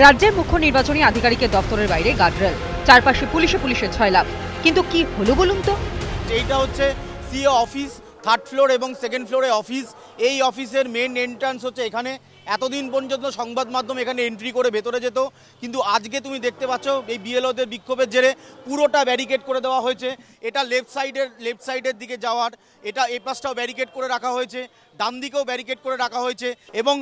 রাজ্যের মুখ্য নির্বাচনী আধিকারিকের দপ্তরের বাইরে গার্ডরেল, চারপাশে পুলিশে ছয়লাভ। কিন্তু কি হলো বলুন তো? এইটা হচ্ছে সিও অফিস, থার্ড ফ্লোর এবং সেকেন্ড ফ্লোরে অফিস। এই অফিসের মেন এন্ট্রান্স হচ্ছে এখানে। এতদিন পর্যন্ত সংবাদ মাধ্যম এখানে এন্ট্রি করে ভেতরে যেত, কিন্তু আজকে তুমি দেখতে পাচ্ছ এই বিএলওদের বিক্ষোভের জেরে পুরোটা ব্যারিকেড করে দেওয়া হয়েছে। এটা লেফট সাইডের দিকে যাওয়ার, এটা এই পাশটাও ব্যারিকেড করে রাখা হয়েছে, ডান দিকেও ব্যারিকেড করে রাখা হয়েছে। এবং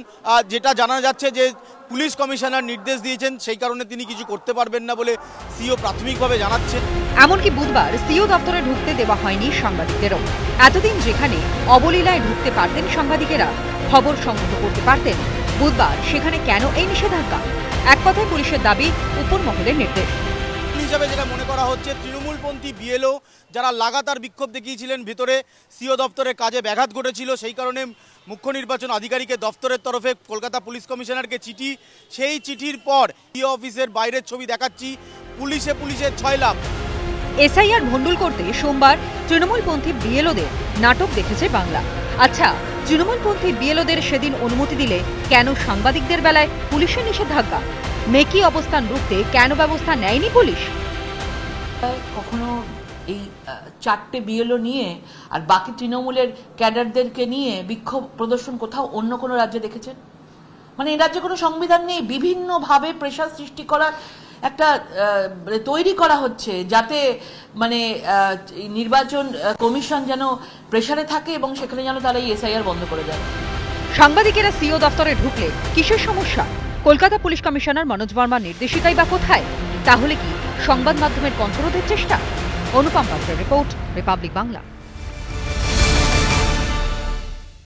যেটা জানা যাচ্ছে যে পুলিশ কমিশনার নির্দেশ দিয়েছেন, সেই কারণে তিনি কিছু করতে পারবেন না বলে সিও প্রাথমিকভাবে জানাচ্ছেন। এমনকি বুধবার সিও দপ্তরে ঢুকতে দেওয়া হয়নি সাংবাদিকদেরও। এতদিন যেখানে অবলীলায় ঢুকতে পারতেন সাংবাদিকেরা, খবর সংগ্রহ করতে পারতেন, বুধবার সেখানে কেন এই নিষেধাজ্ঞা? এক কথায় পুলিশের দাবি, উপর মহলের নির্দেশ হিসাবে যেটা মনে করা হচ্ছে, তৃণমূলপন্থী বিএলও যারা লাগাতার বিক্ষোভ দেখিয়েছিলেন, ভিতরে সিও দপ্তরের কাজে ব্যাঘাত ঘটেছিল, সেই কারণে মুখ্য নির্বাচন আধিকারিকের দপ্তরের তরফে কলকাতা পুলিশ কমিশনারকে চিঠি। সেই চিঠির পর সিও অফিসের বাইরের ছবি দেখাচ্ছি, পুলিশের ছয়লাভ। এসআইআর ভণ্ডুল করতে সোমবার তৃণমূলপন্থী বিএলওদের নাটক দেখেছে বাংলা। আচ্ছা, তৃণমূলপন্থী বিএলওদের সেদিন অনুমতি দিলে কেন সাংবাদিকদের বেলায় পুলিশের নিষেধাজ্ঞা? মেকি অবস্থান রুখতে কেন ব্যবস্থা নেয়নি পুলিশ? কখনো এই চারটে বিএলও নিয়ে আর বাকি তৃণমূলের ক্যাডারদেরকে নিয়ে বিক্ষোভ প্রদর্শন কোথাও অন্য কোনো রাজ্যে দেখেছেন? মানে এই রাজ্যে কোনো সংবিধান নেই, বিভিন্নভাবে প্রেশার সৃষ্টি করার একটা তৈরি করা হচ্ছে, যাতে মানে নির্বাচন কমিশন যেন প্রেশারে থাকে এবং সেখানে যেন তারা এই এসআইআর বন্ধ করে দেয়। সাংবাদিকেরা সিও দপ্তরে ঢুকলে কিসের সমস্যা? কলকাতা পুলিশ কমিশনার মনোজ বর্মার নির্দেশিকাই বা কোথায়? তাহলে কি সংবাদ মাধ্যমের কণ্ঠরোধের চেষ্টা? অনুপম পাত্রের রিপোর্ট, রিপাবলিক বাংলা।